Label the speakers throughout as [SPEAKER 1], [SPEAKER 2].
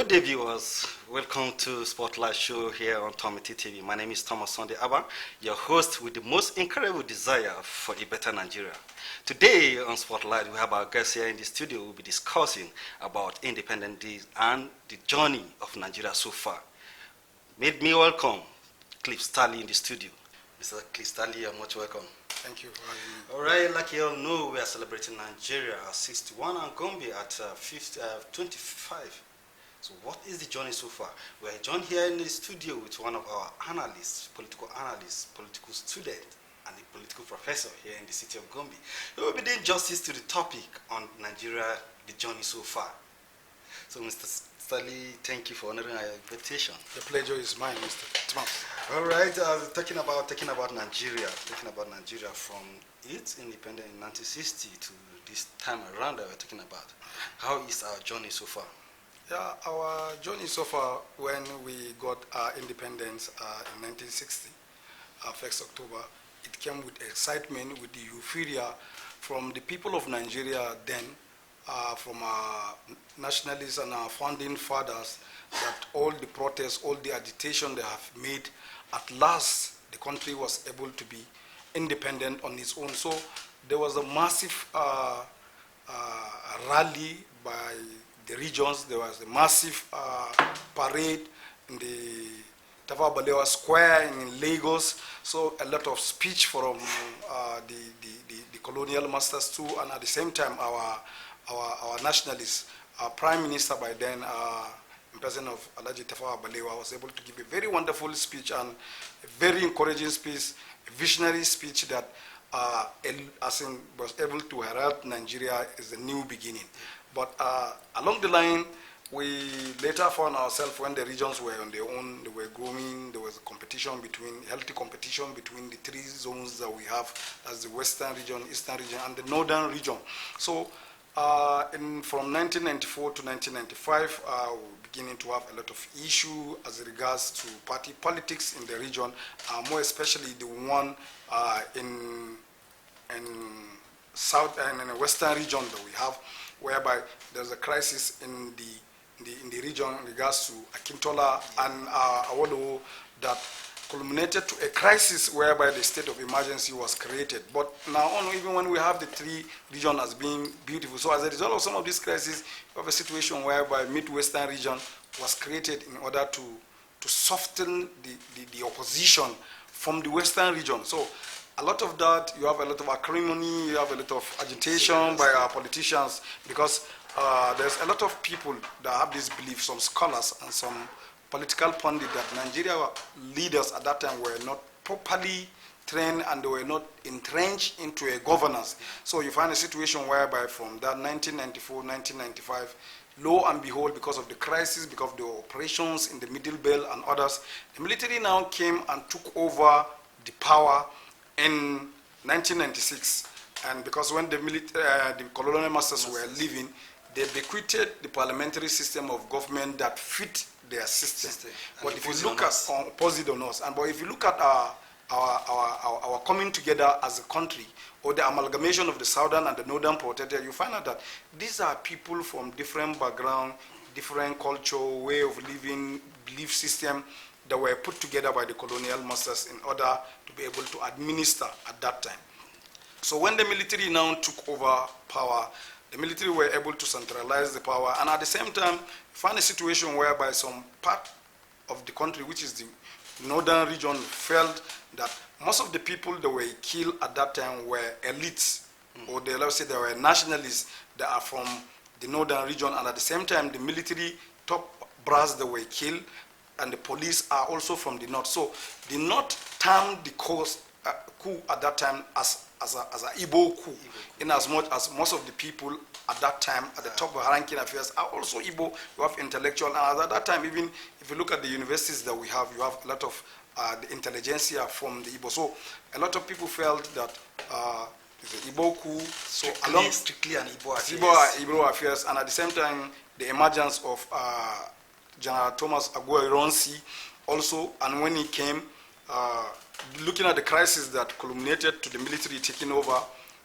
[SPEAKER 1] Good day, viewers. Welcome to Spotlight Show here on Tomity TV. My name is Thomas Sunday Abba, your host with the most incredible desire for a better Nigeria. Today on Spotlight, we have our guest here in the studio. We'll be discussing about independent days and the journey of Nigeria so far. Made me welcome Cliff Stanley in the studio. Mr. Cliff Stanley, you're much welcome.
[SPEAKER 2] Thank you for having me.
[SPEAKER 1] All right, like you all know, we are celebrating Nigeria at 61 and Gombe at 25. So what is the journey so far? We are joined here in the studio with one of our analysts, political student, and a political professor here in the city of Gombe. We will be doing justice to the topic on Nigeria, the journey so far. So Mr. Stanley, thank you for honoring our invitation.
[SPEAKER 2] The pleasure is mine, Mr. Thomas.
[SPEAKER 1] All right, talking about Nigeria from its independence in 1960 to this time around that we're talking about. How is our journey so far?
[SPEAKER 2] Yeah, our journey so far, when we got our independence in 1960, 1st October, it came with excitement, with the euphoria from the people of Nigeria then, from our nationalists and our founding fathers, that all the protests, all the agitation they have made, at last the country was able to be independent on its own. So there was a massive rally by the regions. There was a massive parade in the Tafawa Balewa Square in Lagos. So a lot of speech from the colonial masters too, and at the same time our nationalists, our prime minister by then, President of Alhaji Tafawa Balewa, was able to give a very wonderful speech and a very encouraging speech, a visionary speech that was able to herald Nigeria as a new beginning. But along the line, we later found ourselves, when the regions were on their own, they were growing, there was a healthy competition between the three zones that we have, as the Western region, Eastern region, and the Northern region. So from 1994 to 1995, we were beginning to have a lot of issue as regards to party politics in the region, more especially the one in South and in the Western region that we have, whereby there's a crisis in the region in regards to Akintola and Awolowo that culminated to a crisis whereby the state of emergency was created. But now on, even when we have the three regions as being beautiful, so as a result of some of these crises, we have a situation whereby Midwestern region was created in order to soften the opposition from the Western region. So a lot of that, you have a lot of acrimony, you have a lot of agitation by our politicians, because there's a lot of people that have this belief, some scholars and some political pundits, that Nigeria leaders at that time were not properly trained and they were not entrenched into a governance. So you find a situation whereby from that 1994, 1995, lo and behold, because of the crisis, because of the operations in the Middle Belt and others, the military now came and took over the power in 1996, and because when the colonial masters were leaving, they bequeathed the parliamentary system of government that fit their system. But if you look at opposite on us, but if you look at our coming together as a country, or the amalgamation of the southern and the northern protectorate, you find out that these are people from different background, different culture, way of living, belief system, that were put together by the colonial masters in order to be able to administer at that time. So when the military now took over power, the military were able to centralize the power, and at the same time, find a situation whereby some part of the country, which is the northern region, felt that most of the people that were killed at that time were elites, or let's say they were nationalists that are from the northern region, and at the same time, the military top brass that were killed, and the police are also from the north. So the north termed the coup at that time as an Igbo coup, in as much as most of the people at that time at the top of ranking affairs are also Igbo. You have intellectual, and at that time, even if you look at the universities that we have, you have a lot of the intelligentsia from the Igbo. So a lot of people felt that it's an Igbo coup. So
[SPEAKER 1] strictly an Igbo affairs.
[SPEAKER 2] Igbo affairs, and at the same time, the emergence of General Thomas Aguiyi-Ironsi also, and when he came, looking at the crisis that culminated to the military taking over,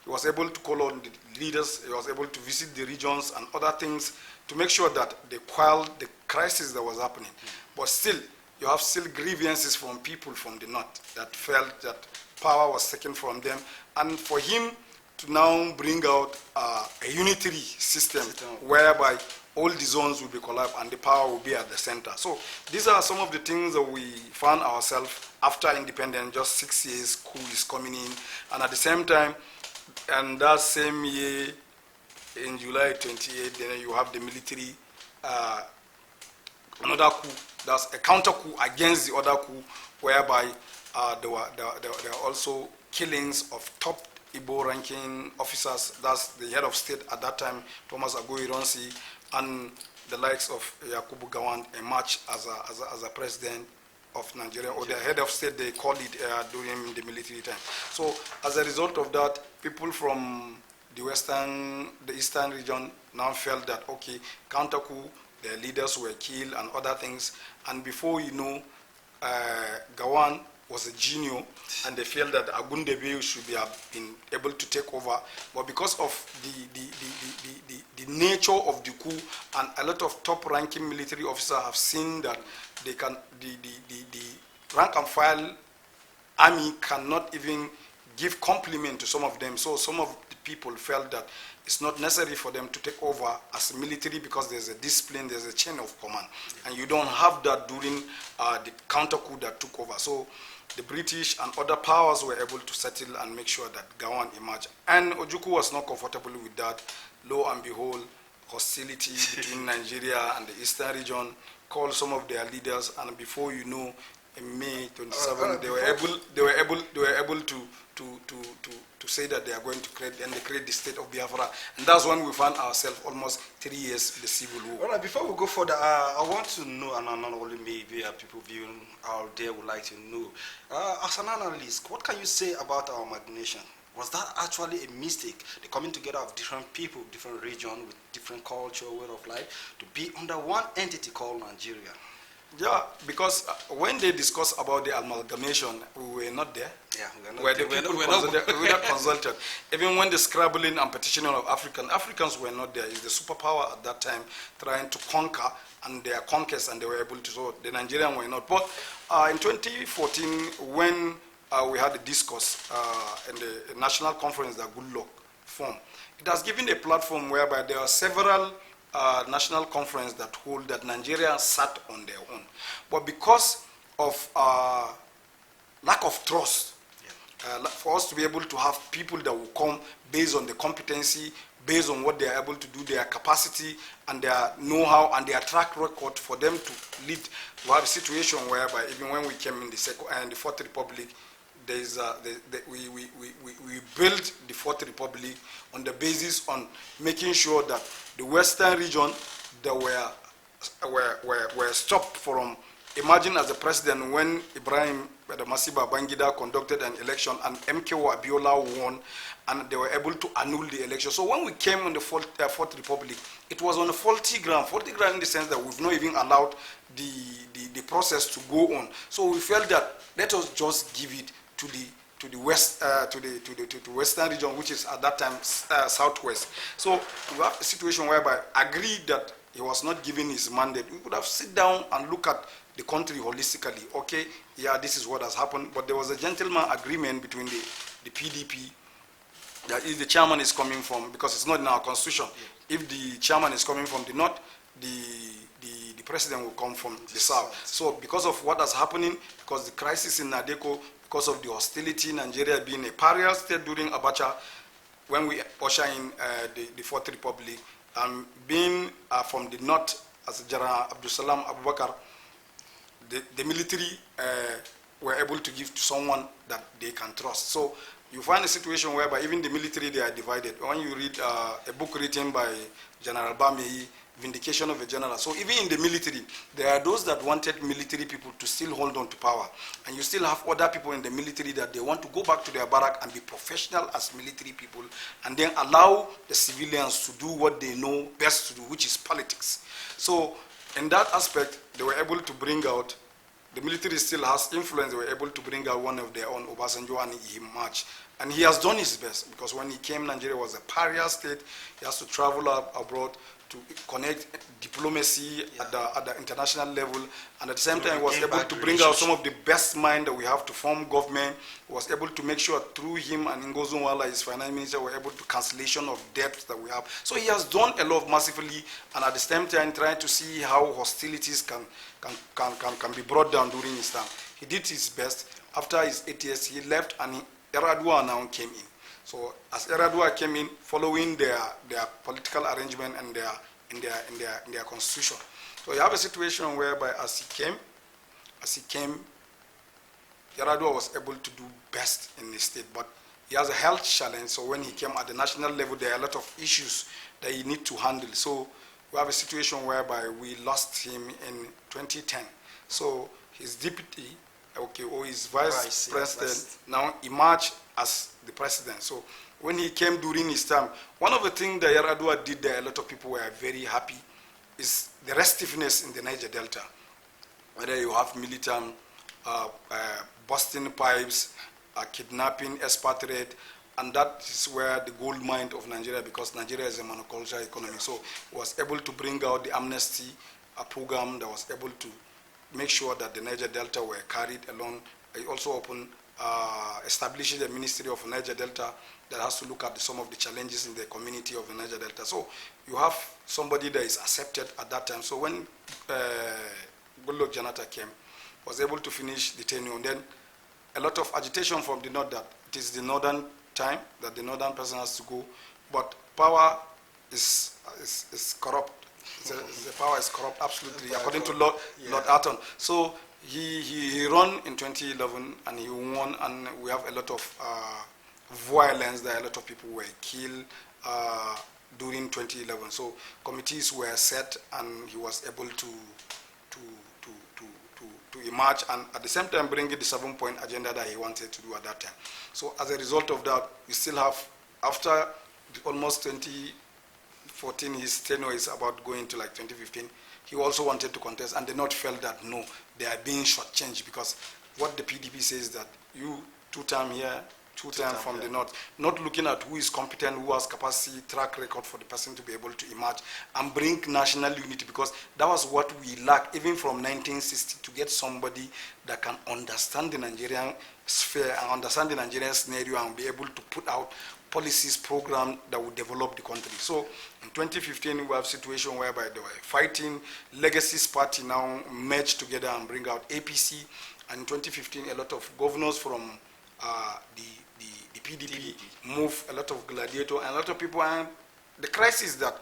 [SPEAKER 2] he was able to call on the leaders, he was able to visit the regions and other things to make sure that they quell the crisis that was happening. But still, you have still grievances from people from the north that felt that power was taken from them. And for him to now bring out a unitary system whereby all the zones will be collapsed and the power will be at the center. So these are some of the things that we found ourselves after independence, just 6 years, coup is coming in. And at the same time, and that same year, in July 28, then you have the military, another coup, that's a counter coup against the other coup, whereby there were also killings of top Igbo ranking officers. That's the head of state at that time, Thomas Agoy Ronsi, and the likes of Yakubu Gowon emerged as a president of Nigeria, or the head of state, they called it during the military time. So as a result of that, people from the eastern region now felt that, okay, counter coup, their leaders were killed and other things. And before you know, Gowon was a genius, and they felt that Agundebe should have been able to take over. But because of the nature of the coup, and a lot of top-ranking military officers have seen that they can, the rank and file army cannot even give compliment to some of them. So some of the people felt that it's not necessary for them to take over as military because there's a discipline, there's a chain of command. And you don't have that during the counter coup that took over. So the British and other powers were able to settle and make sure that Gowon emerged. And Ojukwu was not comfortable with that. Lo and behold, hostility between Nigeria and the eastern region called some of their leaders, and before you know, in May 27, they were able to say that they are going to create, and they create the state of Biafra. And that's when we found ourselves almost 3 years in the civil war.
[SPEAKER 1] All right, before we go further, I want to know, and not only maybe people viewing out there would like to know, as an analyst, what can you say about our amalgamation? Was that actually a mistake, the coming together of different people, different regions, with different culture, way of life, to be under one entity called Nigeria?
[SPEAKER 2] Yeah, because when they discussed about the amalgamation, we were not there.
[SPEAKER 1] Yeah,
[SPEAKER 2] we were not consulted. Even when the scrabbling and petitioning of Africans were not there. It's the superpower at that time trying to conquer, and their conquest, and they were able to. So the Nigerians were not. But in 2014, when we had a discourse in the national conference that Goodluck formed, it has given a platform whereby there are several national conference that hold that Nigerians sat on their own. But because of lack of trust, for us to be able to have people that will come based on the competency, based on what they are able to do, their capacity and their know-how and their track record, for them to lead, we have a situation whereby even when we came in the Fourth Republic, we built the Fourth Republic on the basis on making sure that the Western region that were stopped from emerging as a president when Ibrahim Masiba Bangida conducted an election and MKO Abiola won, and they were able to annul the election. So when we came on the Fourth Republic, it was on a faulty ground in the sense that we've not even allowed the process to go on. So we felt that let us just give it to the west, to the western region, which is at that time southwest. So we have a situation whereby agreed that he was not given his mandate. We could have sit down and look at the country holistically. Okay, yeah, this is what has happened, but there was a gentleman agreement between the PDP that if the chairman is coming from, because it's not in our constitution, if the chairman is coming from the north, the president will come from the south. So because of what is happening, because the crisis in Nadeko, because of the hostility, Nigeria being a pariah state during Abacha, when we usher in the Fourth Republic, being from the north as General Abdusalam Abubakar, the military were able to give to someone that they can trust. So you find a situation whereby even the military, they are divided. When you read a book written by General Bamei, Vindication of a General. So even in the military, there are those that wanted military people to still hold on to power. And you still have other people in the military that they want to go back to their barrack and be professional as military people, and then allow the civilians to do what they know best to do, which is politics. So in that aspect, they were able to bring out, the military still has influence, they were able to bring out one of their own, Obasanjo, and he marched. And he has done his best, because when he came, Nigeria was a pariah state. He has to travel abroad connect diplomacy at the international level, and at the same time was
[SPEAKER 1] regain
[SPEAKER 2] able
[SPEAKER 1] back
[SPEAKER 2] to
[SPEAKER 1] the
[SPEAKER 2] bring out some of
[SPEAKER 1] relationship.
[SPEAKER 2] the best mind that we have to form government. Was able to make sure through him and Ngozi Nwala, his finance minister, were able to cancellation of debts that we have. So he has done a lot massively, and at the same time trying to see how hostilities can be brought down during his time. He did his best. After his 8 years, he left, and Eradua now came in. So as Eradua came in, following their political arrangement and their constitution. So you have a situation whereby as he came, Yaradua was able to do best in the state, but he has a health challenge. So when he came at the national level, there are a lot of issues that he need to handle. So we have a situation whereby we lost him in 2010. So his deputy, or his vice president, now emerged as the president. So when he came during his term, one of the things that Yaradua did that a lot of people were very happy is the restiveness in the Niger Delta. Whether you have militant busting pipes, kidnapping, expatriate, and that is where the gold mine of Nigeria, because Nigeria is a monoculture economy, so was able to bring out the amnesty program that was able to make sure that the Niger Delta were carried along. He also opened, established the Ministry of Niger Delta that has to look at some of the challenges in the community of the Niger Delta. So you have somebody that is accepted at that time. So when Goodluck Jonathan came, was able to finish the tenure, and then a lot of agitation from the north that it is the northern time, that the northern person has to go, but power is corrupt. The power is corrupt, absolutely, according to Lord Atton. So he ran in 2011 and he won, and we have a lot of violence there. A lot of people were killed during 2011. So committees were set, and he was able to emerge, and at the same time bring the 7-point agenda that he wanted to do at that time. So as a result of that, we still have, after almost 2014, his tenure is about going to like 2015, he also wanted to contest, and the North felt that no, they are being shortchanged, because what the PDP says that you 2-term here, 2-term from the North, not looking at who is competent, who has capacity, track record for the person to be able to emerge and bring national unity, because that was what we lacked even from 1960, to get somebody that can understand the Nigerian sphere and understand the Nigerian scenario and be able to put out policies, program that would develop the country. So in 2015, we have a situation whereby they were fighting. Legacy's party now merged together and bring out APC. And in 2015, a lot of governors from the PDP move, a lot of gladiator, and a lot of people, and the crisis that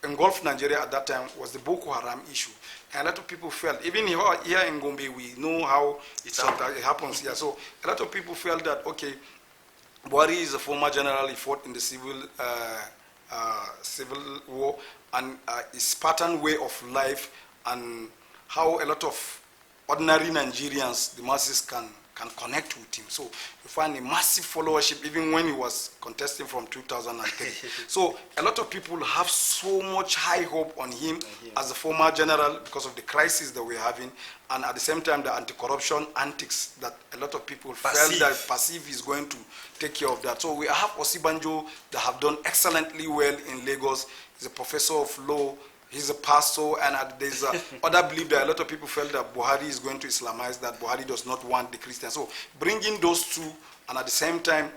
[SPEAKER 2] engulfed Nigeria at that time was the Boko Haram issue. And a lot of people felt, even here in Gombe, we know how it happens here. So a lot of people felt that, okay, Buhari is a former general, he fought in the civil war, and his pattern way of life, and how a lot of ordinary Nigerians, the masses, can connect with him. So you find a massive followership even when he was contesting from 2003. So a lot of people have so much high hope on him as a former general because of the crisis that we're having, and at the same time the anti-corruption antics that a lot of people felt that Passive is going to take care of that. So we have Osibanjo that have done excellently well in Lagos. He's a professor of law. He's a pastor, and there's other belief that a lot of people felt that Buhari is going to Islamize, that Buhari does not want the Christians. So bringing those two, and at the same time,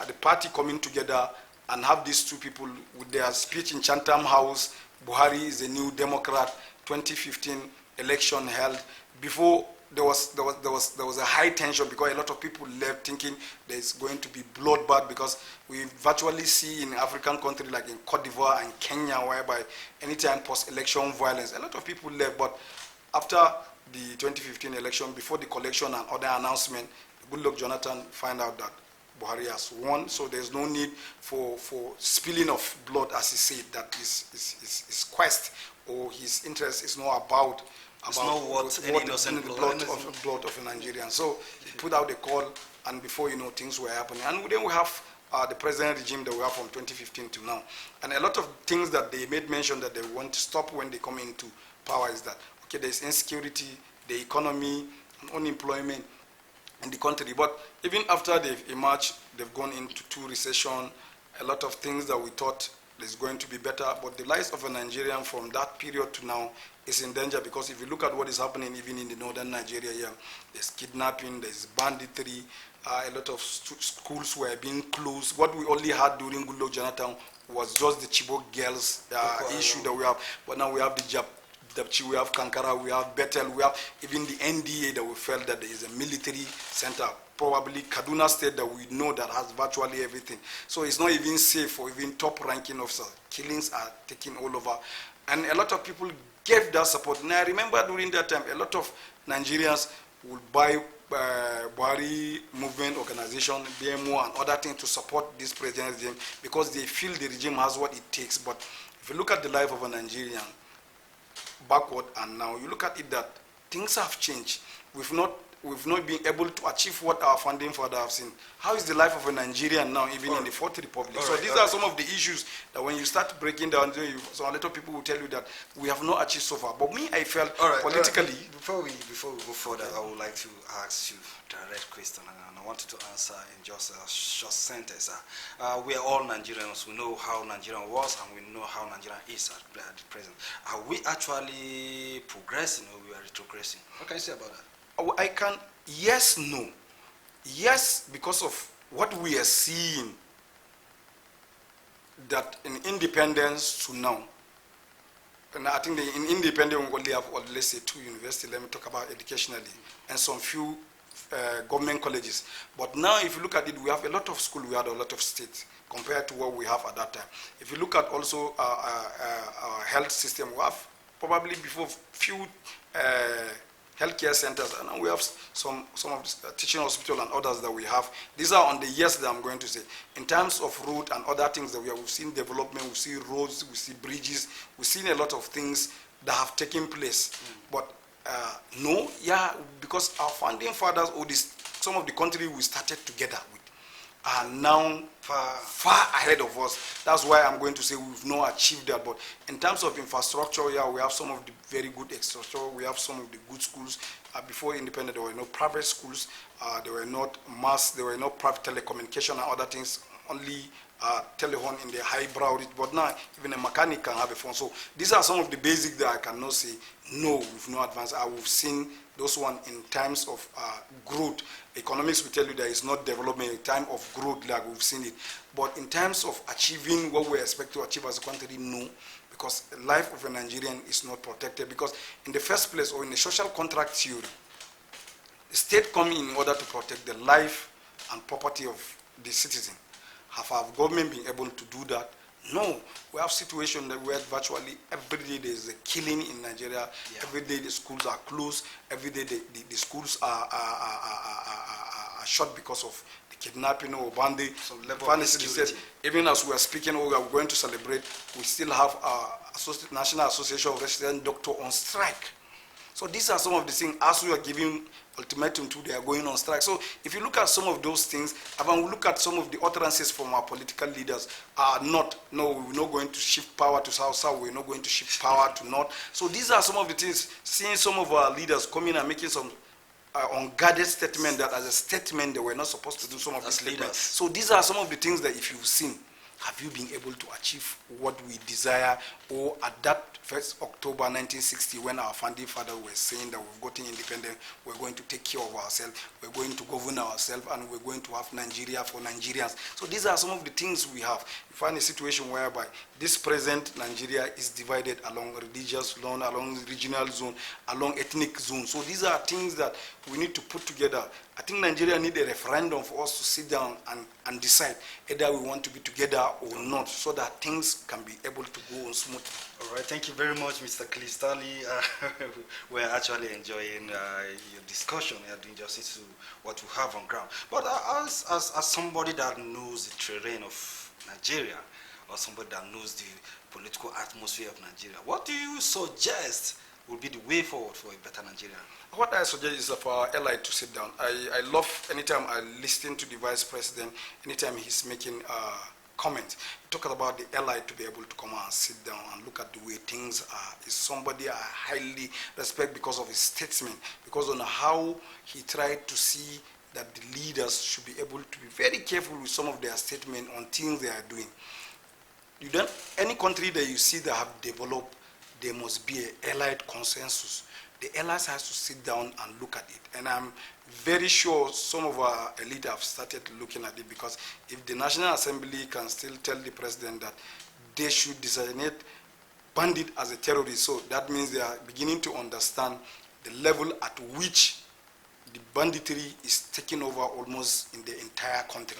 [SPEAKER 2] the party coming together and have these two people with their speech in Chatham House, Buhari is a new Democrat, 2015 election held. Before there was a high tension because a lot of people left thinking there's going to be bloodbath, because we virtually see in African countries like in Cote d'Ivoire and Kenya, whereby anytime post-election violence, a lot of people left. But after the 2015 election, before the collection and other announcement, Goodluck Jonathan find out that Buhari has won, so there's no need for spilling of blood, as he said, that his quest or his interest is not about the blood of a Nigerian. So he put out a call, and before you know, things were happening. And then we have the present regime that we have from 2015 to now. And a lot of things that they made mention that they want to stop when they come into power is that, okay, there's insecurity, the economy, and unemployment in the country. But even after they've emerged, they've gone into 2 recession, a lot of things that we thought it's going to be better. But the lives of a Nigerian from that period to now is in danger, because if you look at what is happening even in the northern Nigeria here, there's kidnapping, there's banditry, a lot of schools were being closed. What we only had during Goodluck Jonathan was just the Chibok girls issue that we have, but now we have we have Kankara, we have Bethel, we have even the NDA that we felt that there is a military center, probably Kaduna State that we know that has virtually everything. So it's not even safe for even top ranking officers. Killings are taking all over. And a lot of people gave that support. And I remember during that time, a lot of Nigerians would buy Buhari movement organization, BMO and other things to support this president's regime, because they feel the regime has what it takes. But if you look at the life of a Nigerian, backward and now, you look at it that things have changed. We've not been able to achieve what our founding fathers have seen. How is the life of a Nigerian now, even in the Fourth Republic? So these are some of the issues that when you start breaking down, so a lot of people will tell you that we have not achieved so far. But me, I felt politically.
[SPEAKER 1] Before we go further, I would like to ask you a direct question, and I wanted to answer in just a short sentence. We are all Nigerians. We know how Nigeria was, and we know how Nigeria is at the present. Are we actually progressing, or we are retrogressing? What can you say about that?
[SPEAKER 2] I can, yes, no. Yes, because of what we are seeing, that in independence to now, and I think in independence we only have, or let's say, 2 universities, let me talk about educationally, and some few government colleges. But now if you look at it, we have a lot of schools, we had a lot of states compared to what we have at that time. If you look at also our health system, we have probably before few healthcare centers, and we have some of the teaching hospital and others that we have. These are on the yes that I'm going to say. In terms of road and other things that we've seen development, we see roads, we see bridges, we've seen a lot of things that have taken place. But no, yeah, because our founding fathers, or some of the country we started together with, are now far ahead of us. That's why I'm going to say we've not achieved that. But in terms of infrastructure, yeah, we have some of the very good infrastructure. We have some of the good schools. Before independent, there were no private schools. There were not there were no private telecommunication and other things. Only telephone in the highbrow. But now even a mechanic can have a phone. So these are some of the basics that I cannot say no, we've not advanced. We've seen those one in times of growth. Economics will tell you there is not development in time of growth like we've seen it. But in terms of achieving what we expect to achieve as a country, no. Because the life of a Nigerian is not protected. Because in the first place, or in the social contract theory, the state comes in order to protect the life and property of the citizen. Have our government been able to do that? No. We have situations where virtually every day there is a killing in Nigeria. Yeah. Every day the schools are closed. Every day the schools are shut because of the kidnapping or bandit. Even as we are speaking, we are going to celebrate, we still have National Association of Resident Doctors on strike. So these are some of the things, as we are giving ultimatum to, they are going on strike. So if you look at some of those things, and when we look at some of the utterances from our political leaders, we're not going to shift power to South, we're not going to shift power to North. So these are some of the things, seeing some of our leaders coming and making some unguarded statement that as a statement they were not supposed to do some of these leaders. So these are some of the things that if you've seen, have you been able to achieve what we desire? Or at that 1st October 1960, when our founding father were saying that we've gotten independent, we're going to take care of ourselves, we're going to govern ourselves, and we're going to have Nigeria for Nigerians. So these are some of the things we have. You find a situation whereby this present Nigeria is divided along religious zone, along regional zone, along ethnic zone. So these are things that we need to put together. I think Nigeria needs a referendum for us to sit down and decide either we want to be together or not, so that things can be able to go on smoothly.
[SPEAKER 1] All right, thank you very much, Mr. Cliff Stanley. We're actually enjoying your discussion. You're doing justice to what we have on ground. But as somebody that knows the terrain of Nigeria, or somebody that knows the political atmosphere of Nigeria, what do you suggest would be the way forward for a better Nigeria?
[SPEAKER 2] What I suggest is for our ally to sit down. I love anytime I listen to the vice president, anytime he's making comment, talk about the ally to be able to come and sit down and look at the way things are. Is somebody I highly respect because of his statement, because on how he tried to see that the leaders should be able to be very careful with some of their statements on things they are doing. you don't, any country that you see that have developed, there must be an allied consensus. The allies has to sit down and look at it. And I'm very sure some of our elite have started looking at it, because if the National Assembly can still tell the president that they should designate bandit as a terrorist, so that means they are beginning to understand the level at which the banditry is taking over almost in the entire country.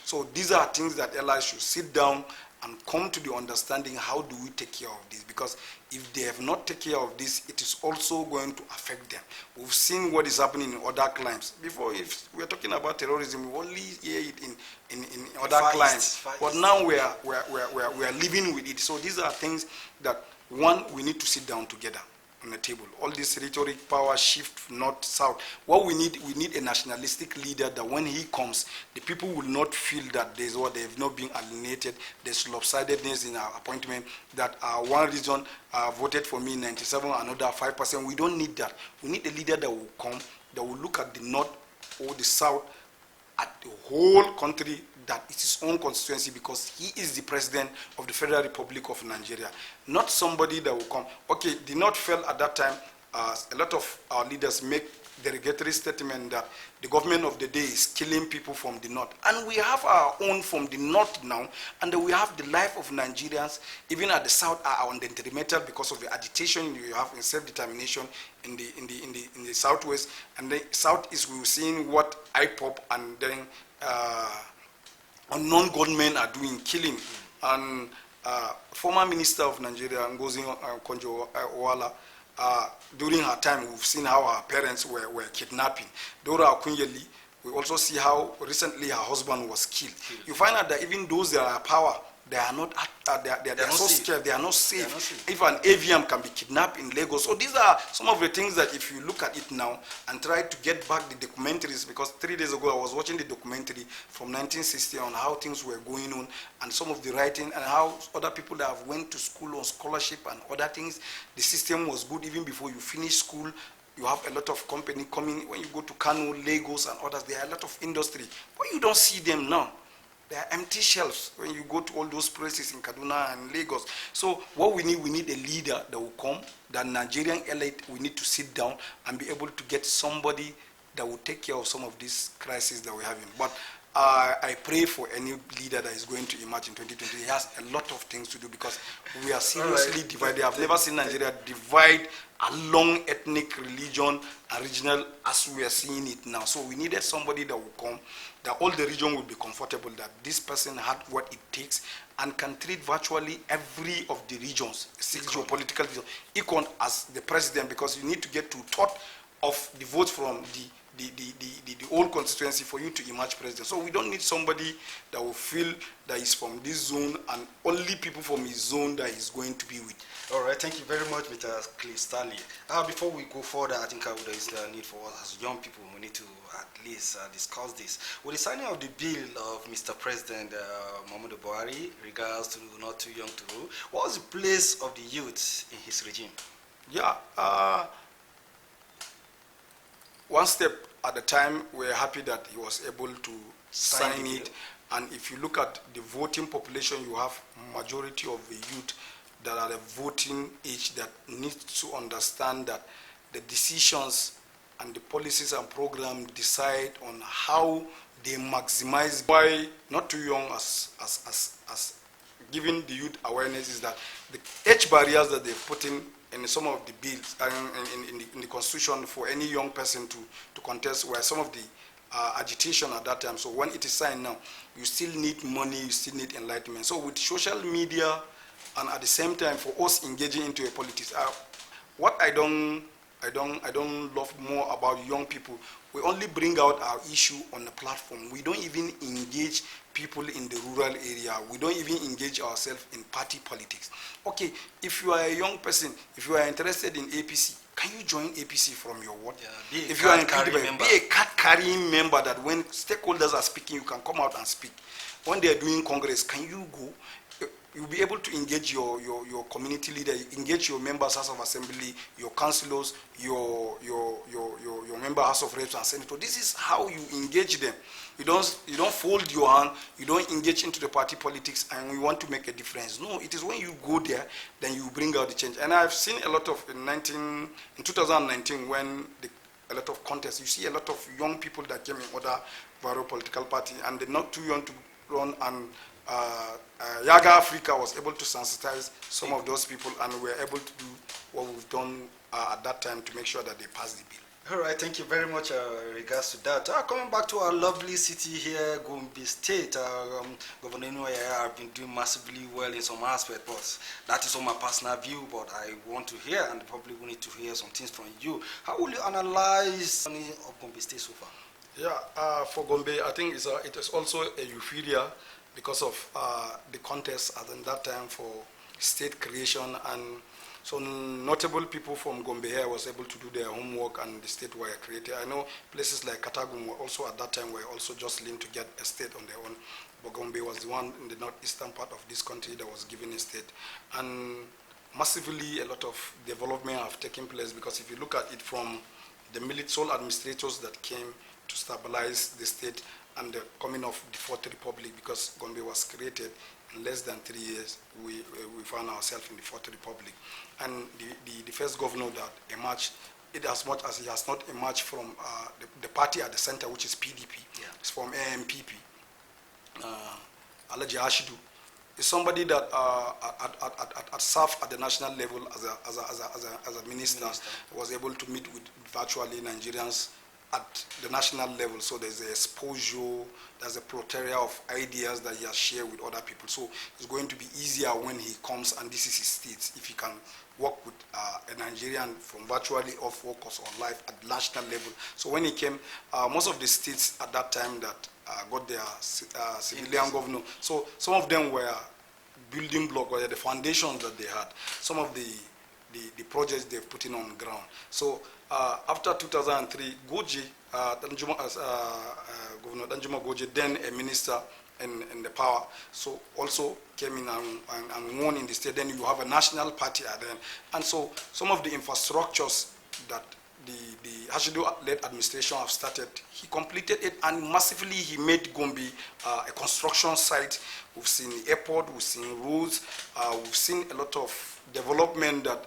[SPEAKER 2] So these are things that allies should sit down and come to the understanding, how do we take care of this? Because if they have not taken care of this, it is also going to affect them. We've seen what is happening in other climes. Before, if we're talking about terrorism, we only hear it in other climes. But now we are living with it. So these are things that, one, we need to sit down together on the table. All this rhetoric, power shift, north, south. What we need a nationalistic leader that when he comes, the people will not feel that they have not been alienated, there's lopsidedness in our appointment, that one region voted for me 97, another 5%. We don't need that. We need a leader that will come, that will look at the north or the south, at the whole country, that it's his own constituency, because he is the president of the Federal Republic of Nigeria. Not somebody that will come. Okay, the North fell at that time. A lot of our leaders make derogatory statement that the government of the day is killing people from the North. And we have our own from the North now, and we have the life of Nigerians, even at the South, are on the detrimental because of the agitation you have in self-determination in the Southwest. And the Southeast, we were seeing what IPOP and then unknown gunmen are doing, killing. And former Minister of Nigeria, Ngozi Konjo-Iweala, during her time, we've seen how her parents were kidnapping. Dora Akunyeli, we also see how recently her husband was killed. You find out that even those that are power, they are not, they are so scared, they are not safe. If an AVM can be kidnapped in Lagos. So these are some of the things that if you look at it now and try to get back the documentaries, because 3 days ago I was watching the documentary from 1960 on how things were going on, and some of the writing, and how other people that have went to school on scholarship and other things, the system was good even before you finish school. You have a lot of company coming. When you go to Kano, Lagos, and others, there are a lot of industry. But you don't see them now. There are empty shelves when you go to all those places in Kaduna and Lagos. So what we need a leader that will come, that Nigerian elite, we need to sit down and be able to get somebody that will take care of some of these crises that we're having. But I pray for any leader that is going to emerge in 2020. He has a lot of things to do, because we are seriously divided. I've never seen Nigeria divide along ethnic, religion, and regional as we are seeing it now. So we needed somebody that will come, that all the region will be comfortable, that this person had what it takes and can treat virtually every of the regions, geopolitical regions, equal as the president, because you need to get to thought of the votes from the whole constituency for you to emerge president. So we don't need somebody that will feel that he's from this zone and only people from his zone that he's going to be with.
[SPEAKER 1] All right, thank you very much, Mr. Cliff Stanley. Before we go further, I think there is a need for us as young people, we need to at least discuss this. With the signing of the bill of Mr. President Muhammadu Buhari regards to not too young to rule, what was the place of the youth in his regime?
[SPEAKER 2] Yeah, one step at a time, we're happy that he was able to sign it. And if you look at the voting population, you have majority of the youth that are the voting age that needs to understand that the decisions and the policies and programs decide on how they maximize. Why not too young as giving the youth awareness is that the age barriers that they've put in some of the bills in the constitution for any young person to contest were some of the agitation at that time. So when it is signed now, you still need money, you still need enlightenment. So with social media and at the same time for us engaging into a politics, what I don't love more about young people, we only bring out our issue on the platform. We don't even engage people in the rural area. We don't even engage ourselves in party politics. Okay, if you are a young person, if you are interested in APC, can you join APC from your ward?
[SPEAKER 1] Yeah,
[SPEAKER 2] if you are be a card-carrying member that when stakeholders are speaking, you can come out and speak. When they are doing Congress, can you go? you'll be able to engage your community leader, engage your members House of Assembly, your councillors, your member House of Reps and Senator. This is how you engage them. You don't fold your hand, you don't engage into the party politics and we want to make a difference. No, it is when you go there, then you bring out the change. And I've seen a lot of, in 2019, when a lot of contests, you see a lot of young people that came in other various political party and they're not too young to run, and Yaga Africa was able to sensitize some of those people and we're able to do what we've done at that time to make sure that they pass the bill.
[SPEAKER 1] All right, thank you very much in regards to that. Coming back to our lovely city here, Gombe State, Governor Inuaya have been doing massively well in some aspects, but that is on my personal view, but I want to hear, and probably we need to hear some things from you. How will you analyze the journey of Gombe State so far?
[SPEAKER 2] Yeah, for Gombe, I think it is also a euphoria because of the contest at that time for state creation, and so notable people from Gombe here was able to do their homework and the state were created. I know places like Katagum were also at that time were also jostling to get a state on their own, but Gombe was the one in the northeastern part of this country that was given a state. And massively a lot of development have taken place, because if you look at it from the sole administrators that came to stabilize the state and the coming of the Fourth Republic, because Gombe was created in less than 3 years, we found ourselves in the Fourth Republic. And the first governor that emerged, it as much as he has not emerged from the party at the center, which is PDP, it's from AMPP. Alaji Ashidu is somebody that served at the national level as a minister, was able to meet with virtually Nigerians at the national level. So there's an exposure, there's a plethora of ideas that he has shared with other people. So it's going to be easier when he comes and this is his state, if he can work with a Nigerian from virtually or focus on life at the national level. So when he came, most of the states at that time that got their civilian governor, so some of them were building block, or the foundations that they had, some of the projects they've put in on the ground. So after 2003, Goje, Governor Danjuma Goje, then a minister in the power, so also came in and won in the state. Then you have a national party at then. And so some of the infrastructures that the Hashidu-led administration have started, he completed it, and massively he made Gombe a construction site. We've seen the airport, we've seen roads, we've seen a lot of development that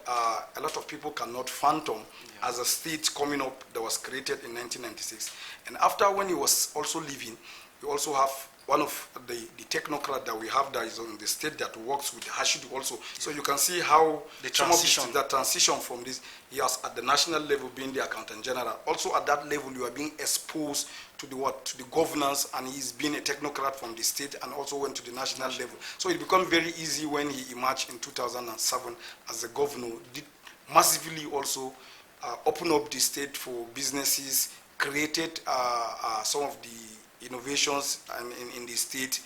[SPEAKER 2] a lot of people cannot fathom as a state coming up that was created in 1996. And after, when he was also leaving, you also have one of the technocrat that we have that is on the state that works with Hashidu also. So you can see how the transition from this, he has at the national level being the accountant general. Also at that level, you are being exposed to the governance, and he's been a technocrat from the state and also went to the national level. So it became very easy when he emerged in 2007 as a governor, did massively also open up the state for businesses, created some of the innovations in the state,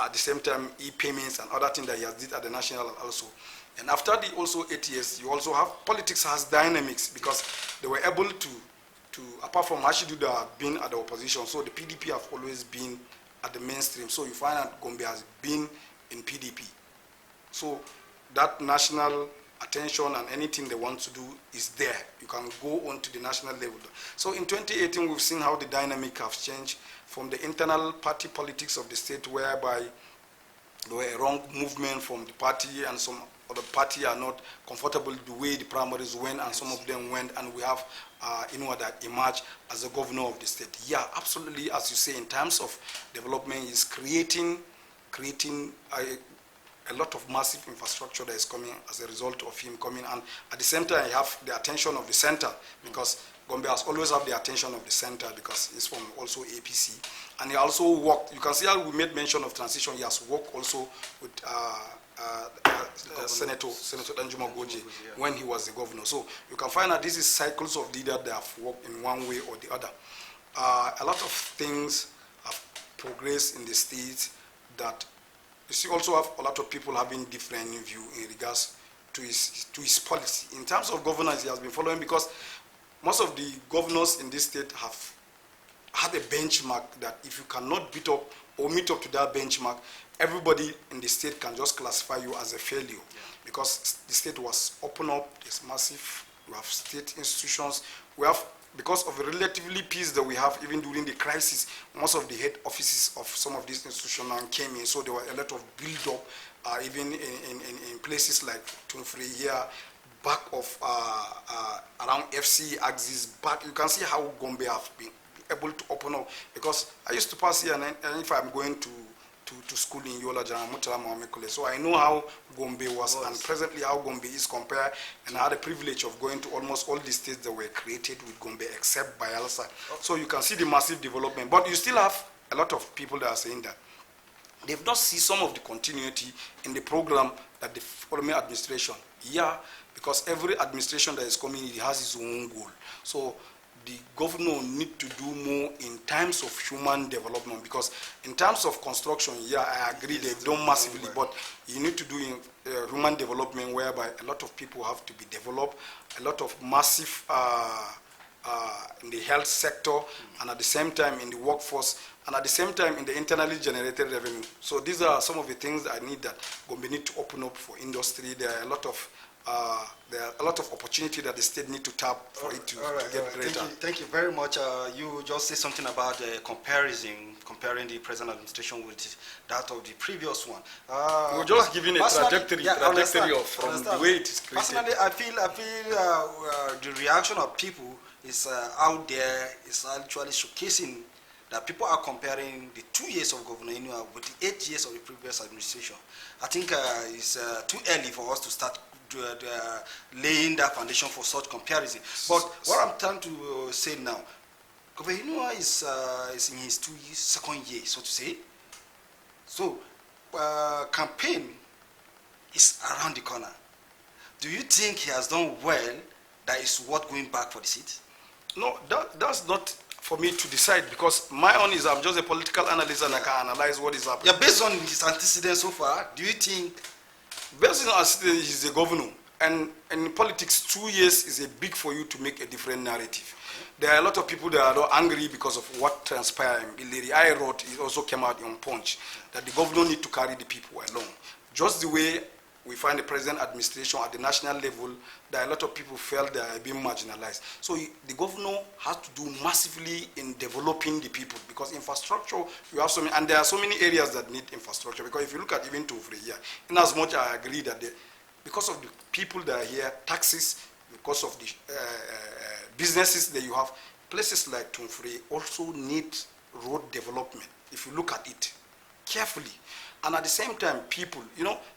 [SPEAKER 2] at the same time e-payments and other things that he has did at the national also. And after the also 8 years, you also have politics has dynamics, because they were able to apart from Hashidu that have been at the opposition, so the PDP have always been at the mainstream. So you find that Gombe has been in PDP. So that national attention and anything they want to do is there. You can go on to the national level. So in 2018, we've seen how the dynamic has changed from the internal party politics of the state, whereby there were a wrong movement from the party, and some other party are not comfortable the way the primaries went, and some of them went, and we have that emerged as the governor of the state. Yeah, absolutely, as you say, in terms of development, is creating a lot of massive infrastructure that is coming as a result of him coming. And at the same time, you have the attention of the center, because Gombe has always had the attention of the center, because he's from also APC. And he also worked, you can see how we made mention of transition, he has worked also with Senator Danjuma Goje when he was the governor. So you can find that this is cycles of leaders that have worked in one way or the other. A lot of things have progressed in the state that you see also have a lot of people having different view in regards to his policy. In terms of governance, he has been following, because most of the governors in this state have had a benchmark that if you cannot beat up or meet up to that benchmark, everybody in the state can just classify you as a failure. Because the state was open up, it's massive, we have state institutions, we have, because of the relatively peace that we have even during the crisis, most of the head offices of some of these institutions now came in, so there were a lot of build-up, even in places like Tumfrey here, back of around FC axis, back, you can see how Gombe have been able to open up, because I used to pass here, and if I'm going to school in Yola Jana Mutala Mohamekule. So I know how Gombe was and presently how Gombe is compared, and I had the privilege of going to almost all the states that were created with Gombe except Bayelsa. So you can see the massive development, but you still have a lot of people that are saying that they've not seen some of the continuity in the program that the former administration, because every administration that is coming, it has its own goal. So the governor need to do more in terms of human development, because in terms of construction, I agree they've done massively, but you need to do in human development whereby a lot of people have to be developed, a lot of massive in the health sector, and at the same time in the workforce, and at the same time in the internally generated revenue. So these are some of the things that I need that Gombe need to open up for industry. There are a lot of opportunity that the state need to tap for it to get greater.
[SPEAKER 1] Thank you very much. You just say something about comparing the present administration with that of the previous one.
[SPEAKER 2] We're just giving a trajectory of from the way it is created.
[SPEAKER 1] Personally, I feel the reaction of people is out there is actually showcasing that people are comparing the 2 years of Governor Inua with the 8 years of the previous administration. I think it's too early for us to start laying that foundation for such comparison. But what I'm trying to say now, Governor Inua is in his second year, so to say. So campaign is around the corner. Do you think he has done well that is worth going back for the seat?
[SPEAKER 2] No, that's not for me to decide, because my own is I'm just a political analyst and I can analyze what is happening.
[SPEAKER 1] Based on his antecedents so far, do you think?
[SPEAKER 2] Based on antecedents, he's a governor. And in politics, 2 years is a big for you to make a different narrative. There are a lot of people that are angry because of what transpired. Lady I wrote, it also came out on Punch, that the governor need to carry the people along. Just the way we find the present administration at the national level, that a lot of people felt they are being marginalized. So the governor has to do massively in developing the people, because infrastructure, you have so many, and there are so many areas that need infrastructure. Because if you look at even Tumfrey here, in as much I agree that because of the people that are here, taxes, because of the businesses that you have, places like Tumfrey also need road development, if you look at it carefully. And at the same time, people,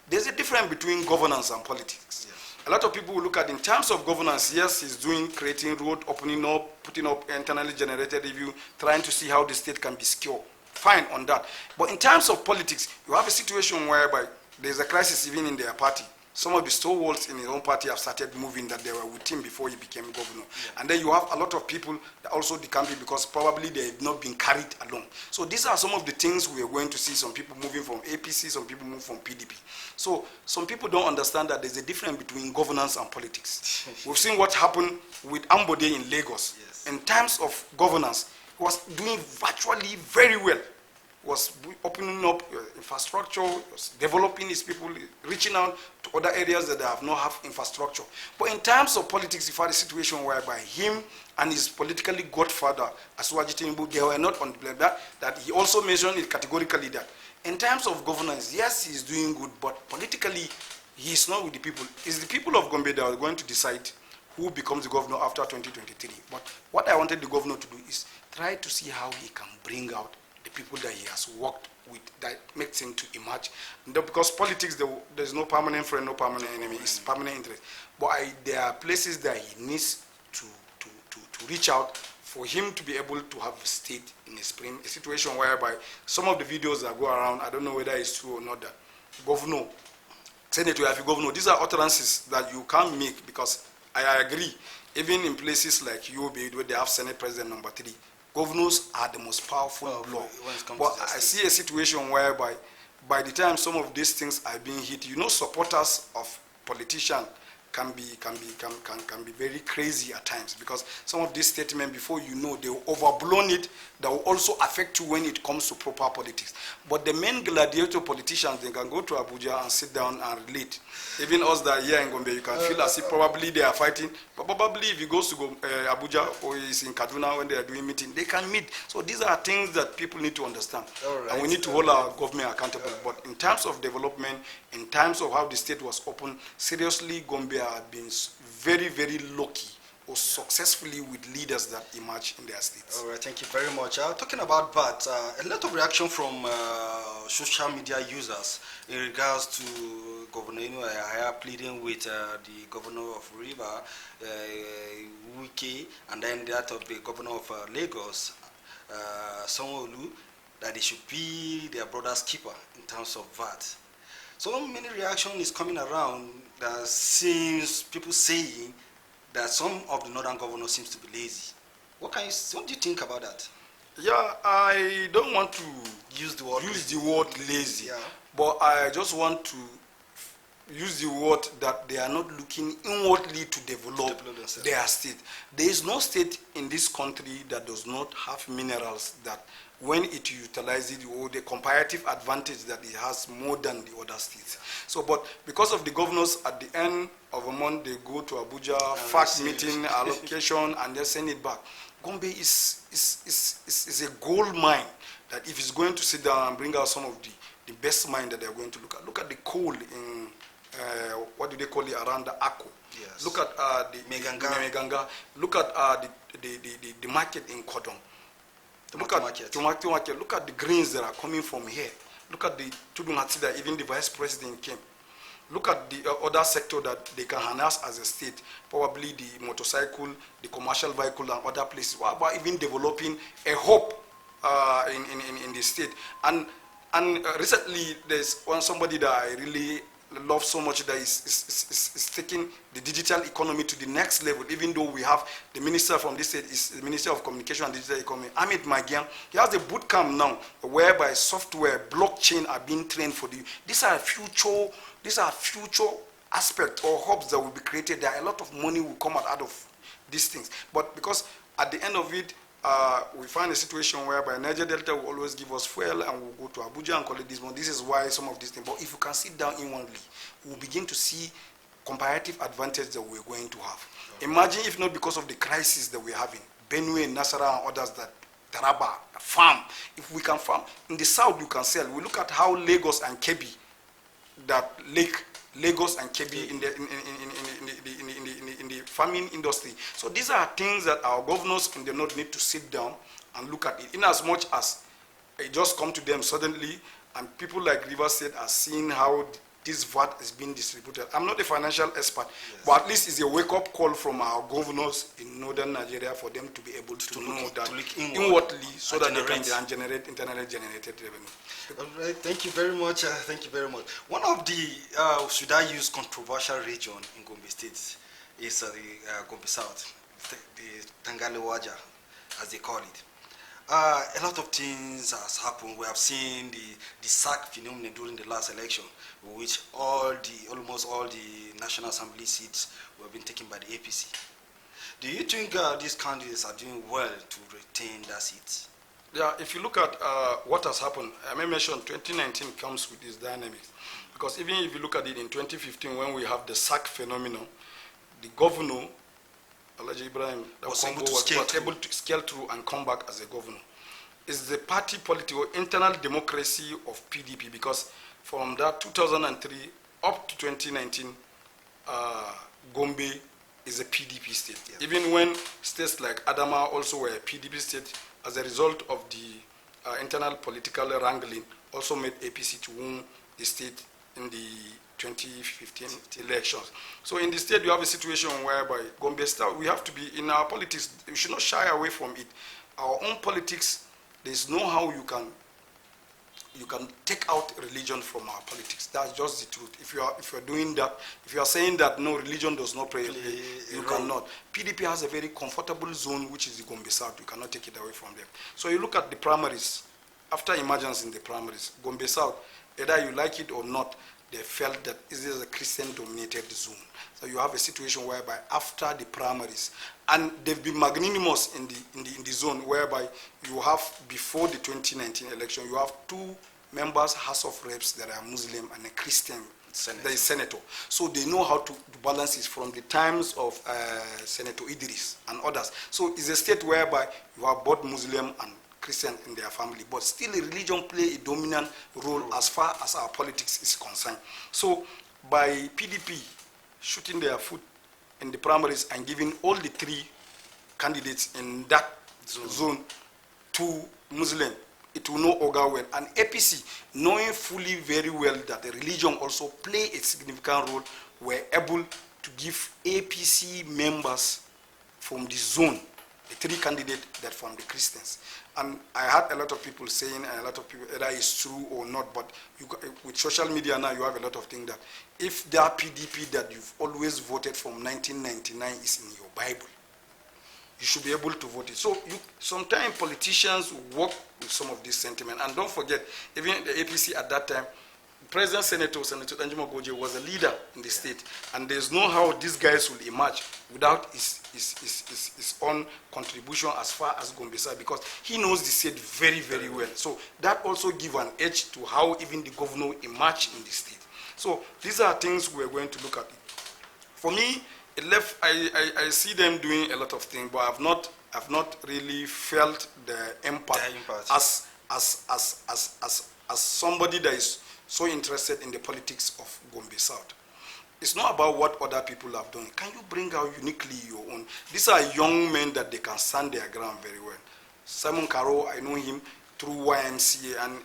[SPEAKER 2] there's a difference between governance and politics. A lot of people will look at, in terms of governance, yes, he's creating road, opening up, putting up internally generated review, trying to see how the state can be secure. Fine on that. But in terms of politics, you have a situation whereby there's a crisis even in their party. Some of the stalwarts in his own party have started moving that they were with him before he became governor. And then you have a lot of people that also decamping because probably they have not been carried along. So these are some of the things we are going to see. Some people moving from APC, some people move from PDP. So some people don't understand that there's a difference between governance and politics. We've seen what happened with Ambode in Lagos. In terms of governance, he was doing virtually very well. Was opening up infrastructure, was developing his people, reaching out to other areas that have not have infrastructure. But in terms of politics, you've had a situation whereby him and his politically godfather, Asuwaji Tinubu, they were not on the blame. That he also mentioned it categorically that in terms of governance, yes, he's doing good, but politically, he's not with the people. It's the people of Gombe that are going to decide who becomes the governor after 2023. But what I wanted the governor to do is try to see how he can bring out the people that he has worked with, that makes him to emerge. Because politics, there's no permanent friend, no permanent enemy, it's permanent interest. But there are places that he needs to reach out for him to be able to have a state in a situation whereby some of the videos that go around, I don't know whether it's true or not, that governor, Senator, if you governor, these are utterances that you can't make, because I agree, even in places like UOB, where they have Senate President number 3, governors are the most powerful bloc. But I see a situation whereby, by the time some of these things are being hit, supporters of politicians can be very crazy at times, because some of these statements, before you know, they will overblown it. That will also affect you when it comes to proper politics. But the main gladiator politicians, they can go to Abuja and sit down and relate. Even us that are here in Gombe, you can feel as if probably they are fighting. But probably if he goes to Abuja or is in Kaduna when they are doing meeting, they can meet. So these are things that people need to understand. Right. And we need to hold our government accountable. But in terms of development, in terms of how the state was open, seriously, Gombe have been very, very lucky or successfully with leaders that emerge in their states.
[SPEAKER 1] All right, thank you very much. Talking about that, a lot of reaction from social media users in regards to Governor Yahaya pleading with the governor of River, Wike, and then that of the governor of Lagos, Sanwo-Olu, that they should be their brother's keeper in terms of that. So many reaction is coming around that seems people saying that some of the northern governors seems to be lazy. What do you think about that?
[SPEAKER 2] Yeah, I don't want to
[SPEAKER 1] use the word
[SPEAKER 2] lazy, yeah. But I just want to use the word that they are not looking inwardly to develop their state. There is no state in this country that does not have minerals that when it utilizes it, or the comparative advantage that it has more than the other states. So, but because of the governors, at the end of a month, they go to Abuja, fact meeting, allocation, and they send it back. Gombe is a gold mine that if it's going to sit down and bring out some of the best mine that they're going to look at. Look at the coal in, what do they call it, around the Akko.
[SPEAKER 1] Yes.
[SPEAKER 2] Look at the Meganga. Look at the market in Kodong. Look at tomato market. Look at the greens that are coming from here. Look at the Tudunati that even the vice president came. Look at the other sector that they can harness as a state, probably the motorcycle, the commercial vehicle, and other places. What about even developing a hope in the state? And recently, there's somebody that I really love so much that is taking the digital economy to the next level, even though we have the minister from this state is the Minister of Communication and Digital Economy, Amit Magian. He has a boot camp now whereby software, blockchain are being trained for the. These are future aspects or hubs that will be created. There are a lot of money will come out of these things. But because at the end of it, we find a situation whereby Niger Delta will always give us fuel and we'll go to Abuja and collect this money. This is why some of these things. But if you can sit down inwardly, we'll begin to see comparative advantage that we're going to have. Okay. Imagine if not because of the crisis that we're having, Benue, Nasara, and others that Taraba, farm. If we can farm, in the south you can sell. We look at how Lagos and Kebbi, that Lagos and Kebbi in the farming industry. So these are things that our governors in the north need to sit down and look at it. In as much as it just come to them suddenly, and people like River State are seeing how this VAT is being distributed. I'm not a financial expert, yes, but at least it's a wake-up call from our governors in northern Nigeria for them to be able to know that inwardly, so that they can generate internally generated revenue.
[SPEAKER 1] All right, thank you very much. Thank you very much. One of the, should I use controversial region in Gombe State is the Gombe South, the Tangalewaja, as they call it. A lot of things has happened. We have seen the sack phenomenon during the last election, which almost all the National Assembly seats were being taken by the APC. Do you think these candidates are doing well to retain that seat?
[SPEAKER 2] Yeah, if you look at what has happened, I may mention 2019 comes with this dynamics. Because even if you look at it in 2015, when we have the sack phenomenon, the governor, Alhaji Ibrahim, was able to scale through and come back as a governor. It's the party politics or internal democracy of PDP, because from that 2003 up to 2019, Gombe is a PDP state. Yes. Even when states like Adama also were a PDP state, as a result of the internal political wrangling, also made APC to win the state in the 2015 elections. So in the state, you have a situation whereby Gombe State, we have to be, in our politics, we should not shy away from it. Our own politics, there's no how you can take out religion from our politics. That's just the truth. If you're doing that, if you are saying that no, religion does not play, you cannot. PDP has a very comfortable zone, which is the Gombe South. You cannot take it away from them. So you look at the primaries, after emergence in the primaries, Gombe South, either you like it or not, they felt that this is a Christian-dominated zone. So you have a situation whereby after the primaries, and they've been magnanimous in the zone, whereby you have, before the 2019 election, you have 2 members, House of Reps, that are Muslim, and a Christian, the senator. So they know how to balance it from the times of Senator Idris and others. So it's a state whereby you have both Muslim and Christian in their family, but still religion play a dominant role as far as our politics is concerned. So by PDP shooting their foot in the primaries and giving all the 3 candidates in that zone to Muslim, it will not augur well. And APC, knowing fully very well that the religion also play a significant role, were able to give APC members from the zone, the 3 candidates that from the Christians. And I had a lot of people saying, and a lot of people, whether it's true or not, but with social media now, you have a lot of things that if that PDP that you've always voted from 1999 is in your Bible, you should be able to vote it. So sometimes politicians work with some of this sentiment. And don't forget, even the APC at that time, President Senator Danjuma Goje was a leader in the state, and there's no how these guys will emerge without his own contribution as far as Gombe side, because he knows the state very, very well. So that also gives an edge to how even the governor emerged in the state. So these are things we're going to look at. For me, I see them doing a lot of things, but I've not really felt the impact as somebody that is so interested in the politics of Gombe South. It's not about what other people have done. Can you bring out uniquely your own? These are young men that they can stand their ground very well. Simon Caro, I know him through YMCA, and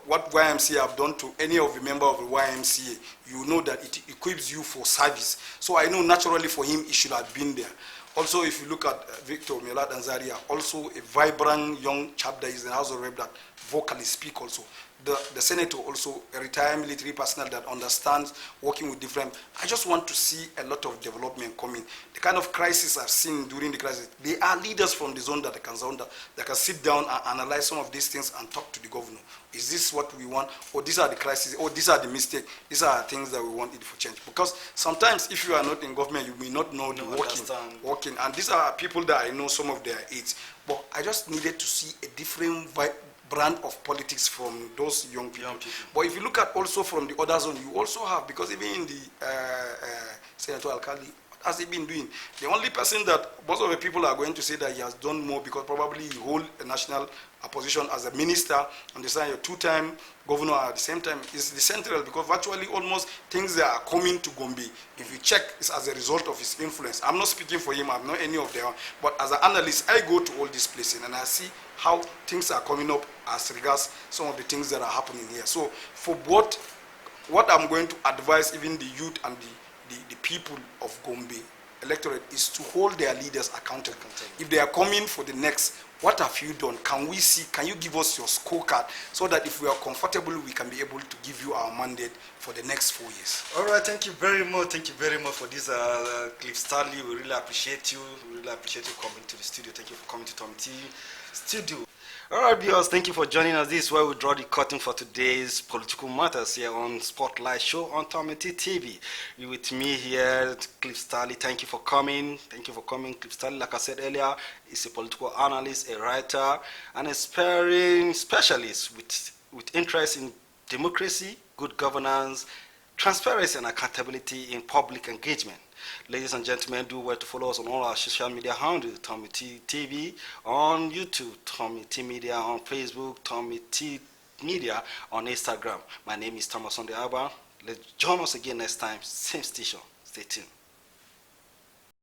[SPEAKER 2] what YMCA have done to any of the member of the YMCA, you know that it equips you for service. So I know naturally for him, he should have been there. Also, if you look at Victor Melad Anzaria, also a vibrant young chap that is in the House of Rep that vocally speak also. The senator also, a retired military personnel that understands working with different. I just want to see a lot of development coming. The kind of crisis I've seen during the crisis, they are leaders from the zone that can sit down and analyze some of these things and talk to the governor. Is this what we want? Or these are the crises? Or these are the mistakes? These are things that we want it for change. Because sometimes if you are not in government, you may not know the working. And these are people that I know some of their aides. But I just needed to see a different brand of politics from those young people. But if you look at also from the other zone, you also have, because even in the Senator Alkali, what has he been doing? The only person that most of the people are going to say that he has done more, because probably he holds a national position as a minister and a 2-time governor at the same time, is the central, because virtually almost things that are coming to Gombe, if you check, it's as a result of his influence. I'm not speaking for him, I'm not any of them, but as an analyst, I go to all these places and I see how things are coming up as regards some of the things that are happening here. So for what I'm going to advise even the youth and the people of Gombe electorate is to hold their leaders accountable. If they are coming for the next, what have you done? Can we see, can you give us your scorecard so that if we are comfortable, we can be able to give you our mandate for the next 4 years?
[SPEAKER 1] All right, thank you very much. Thank you very much for this, Cliff Stanley. We really appreciate you. We really appreciate you coming to the studio. Thank you for coming to Tommy T studio. All right, viewers, thank you for joining us. This is where we draw the curtain for today's political matters here on Spotlight Show on Tommy T TV. You with me here, Cliff Stanley. Thank you for coming. Thank you for coming, Cliff Stanley. Like I said earlier, he's a political analyst, a writer, and a sparing specialist with interest in democracy, good governance, transparency, and accountability in public engagement. Ladies and gentlemen, do well to follow us on all our social media handles, Tommy T TV on YouTube, Tommy T Media on Facebook, Tommy T Media on Instagram. My name is Thomas Sunday Abba. Let's join us again next time, same station. Stay tuned.